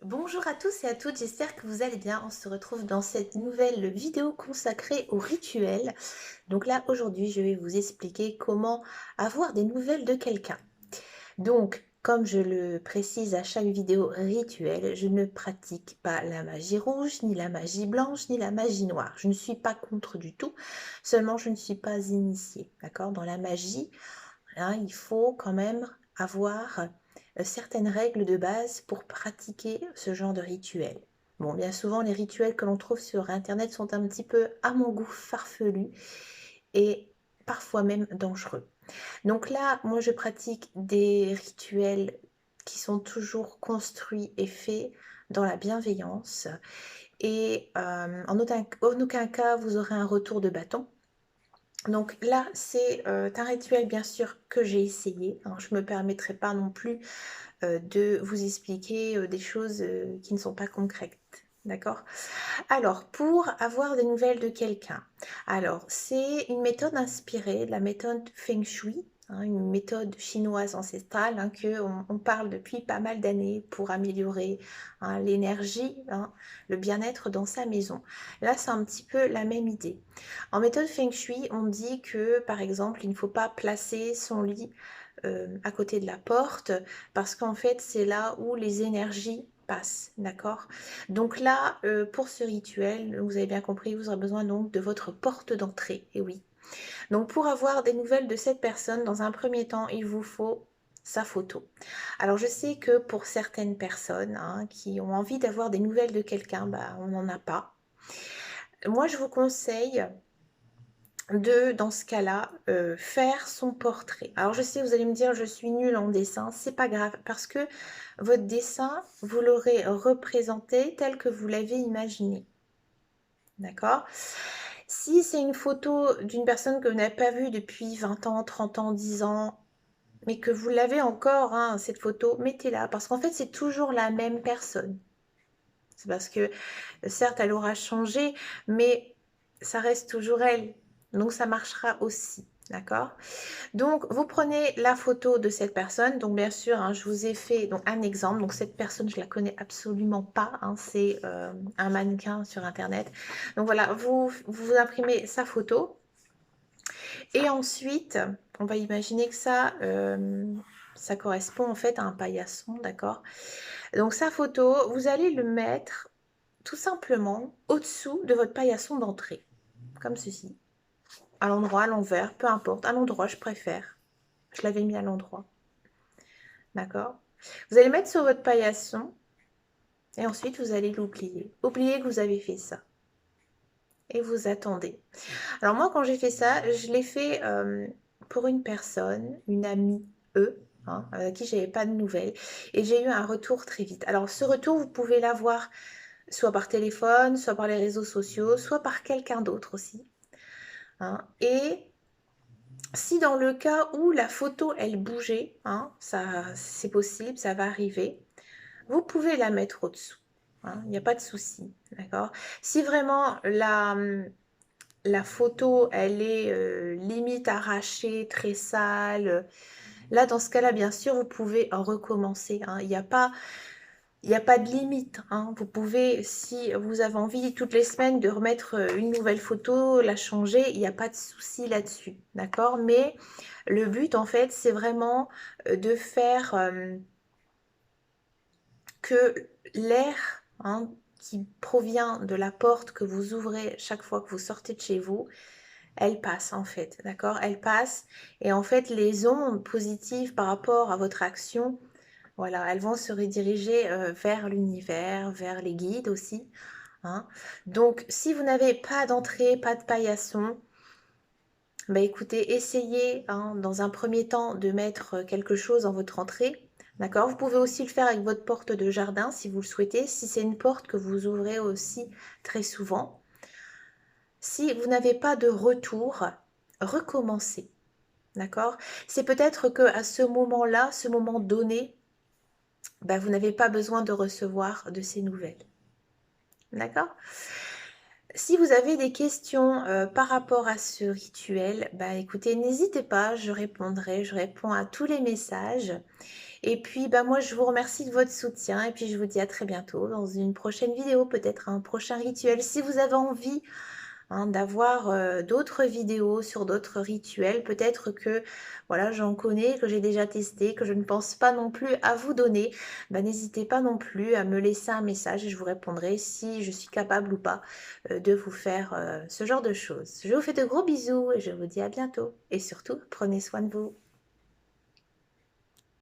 Bonjour à tous et à toutes, j'espère que vous allez bien. On se retrouve dans cette nouvelle vidéo consacrée au rituel. Donc là, aujourd'hui, je vais vous expliquer comment avoir des nouvelles de quelqu'un. Donc, comme je le précise à chaque vidéo rituel, je ne pratique pas la magie rouge, ni la magie blanche, ni la magie noire. Je ne suis pas contre du tout, seulement je ne suis pas initiée. D'accord? Dans la magie, hein, il faut quand même avoir certaines règles de base pour pratiquer ce genre de rituel. Bon, bien souvent, les rituels que l'on trouve sur Internet sont un petit peu, à mon goût, farfelus et parfois même dangereux. Donc là, moi, je pratique des rituels qui sont toujours construits et faits dans la bienveillance. Et en aucun cas, vous aurez un retour de bâton. Donc là, c'est un rituel bien sûr que j'ai essayé, hein. Je ne me permettrai pas non plus de vous expliquer des choses qui ne sont pas concrètes. D'accord? Alors, pour avoir des nouvelles de quelqu'un, alors c'est une méthode inspirée de la méthode Feng Shui, hein, une méthode chinoise ancestrale, hein, que on parle depuis pas mal d'années pour améliorer, hein, l'énergie, hein, le bien-être dans sa maison. Là, c'est un petit peu la même idée. En méthode Feng Shui, on dit que, par exemple, il ne faut pas placer son lit à côté de la porte parce qu'en fait, c'est là où les énergies passent, d'accord? Donc là, pour ce rituel, vous avez bien compris, vous aurez besoin donc de votre porte d'entrée, et oui. Donc pour avoir des nouvelles de cette personne, dans un premier temps, il vous faut sa photo. Alors je sais que pour certaines personnes, hein, qui ont envie d'avoir des nouvelles de quelqu'un, bah, on n'en a pas. Moi, je vous conseille de, dans ce cas-là, faire son portrait. Alors je sais, vous allez me dire, je suis nulle en dessin, c'est pas grave, parce que votre dessin, vous l'aurez représenté tel que vous l'avez imaginé. D'accord? Si c'est une photo d'une personne que vous n'avez pas vue depuis 20 ans, 30 ans, 10 ans, mais que vous l'avez encore, hein, cette photo, mettez-la, parce qu'en fait, c'est toujours la même personne. C'est parce que, certes, elle aura changé, mais ça reste toujours elle. Donc, ça marchera aussi. D'accord? Donc, vous prenez la photo de cette personne. Donc, bien sûr, hein, je vous ai fait donc, un exemple. Donc, cette personne, je la connais absolument pas, hein, c'est un mannequin sur Internet. Donc, voilà, vous imprimez sa photo. Et ensuite, on va imaginer que ça correspond en fait à un paillasson, d'accord? Donc, sa photo, vous allez le mettre tout simplement au-dessous de votre paillasson d'entrée, comme ceci. À l'endroit, à l'envers, peu importe. À l'endroit, je préfère. Je l'avais mis à l'endroit. D'accord? Vous allez mettre sur votre paillasson et ensuite vous allez l'oublier. Oubliez que vous avez fait ça. Et vous attendez. Alors moi, quand j'ai fait ça, je l'ai fait pour une personne, une amie, hein, avec qui j'avais pas de nouvelles. Et j'ai eu un retour très vite. Alors ce retour, vous pouvez l'avoir soit par téléphone, soit par les réseaux sociaux, soit par quelqu'un d'autre aussi, hein. Et si dans le cas où la photo, elle bougeait, hein, ça, c'est possible, ça va arriver, vous pouvez la mettre au-dessous, hein, il n'y a pas de souci, d'accord? Si vraiment la photo, elle est limite arrachée, très sale, là, dans ce cas-là, bien sûr, vous pouvez recommencer, hein. Il n'y a pas de limite, hein. Vous pouvez, si vous avez envie toutes les semaines de remettre une nouvelle photo, la changer, il n'y a pas de souci là-dessus, d'accord? Mais le but, en fait, c'est vraiment de faire que l'air, hein, qui provient de la porte que vous ouvrez chaque fois que vous sortez de chez vous, elle passe en fait, d'accord? Elle passe et en fait les ondes positives par rapport à votre action, voilà, elles vont se rediriger vers l'univers, vers les guides aussi, hein. Donc si vous n'avez pas d'entrée, pas de paillasson, bah écoutez, essayez, hein, dans un premier temps de mettre quelque chose dans votre entrée. D'accord? Vous pouvez aussi le faire avec votre porte de jardin si vous le souhaitez, si c'est une porte que vous ouvrez aussi très souvent. Si vous n'avez pas de retour, recommencez. D'accord? C'est peut-être que à ce moment-là, ce moment donné, bah, vous n'avez pas besoin de recevoir de ces nouvelles. D'accord? Si vous avez des questions par rapport à ce rituel, bah écoutez, n'hésitez pas, je répondrai, je réponds à tous les messages. Et puis, bah, moi, je vous remercie de votre soutien et puis je vous dis à très bientôt dans une prochaine vidéo, peut-être un prochain rituel. Si vous avez envie, hein, d'avoir, d'autres vidéos sur d'autres rituels, peut-être que, voilà, j'en connais, que j'ai déjà testé, que je ne pense pas non plus à vous donner, bah, n'hésitez pas non plus à me laisser un message et je vous répondrai si je suis capable ou pas, de vous faire, ce genre de choses. Je vous fais de gros bisous et je vous dis à bientôt et surtout, prenez soin de vous.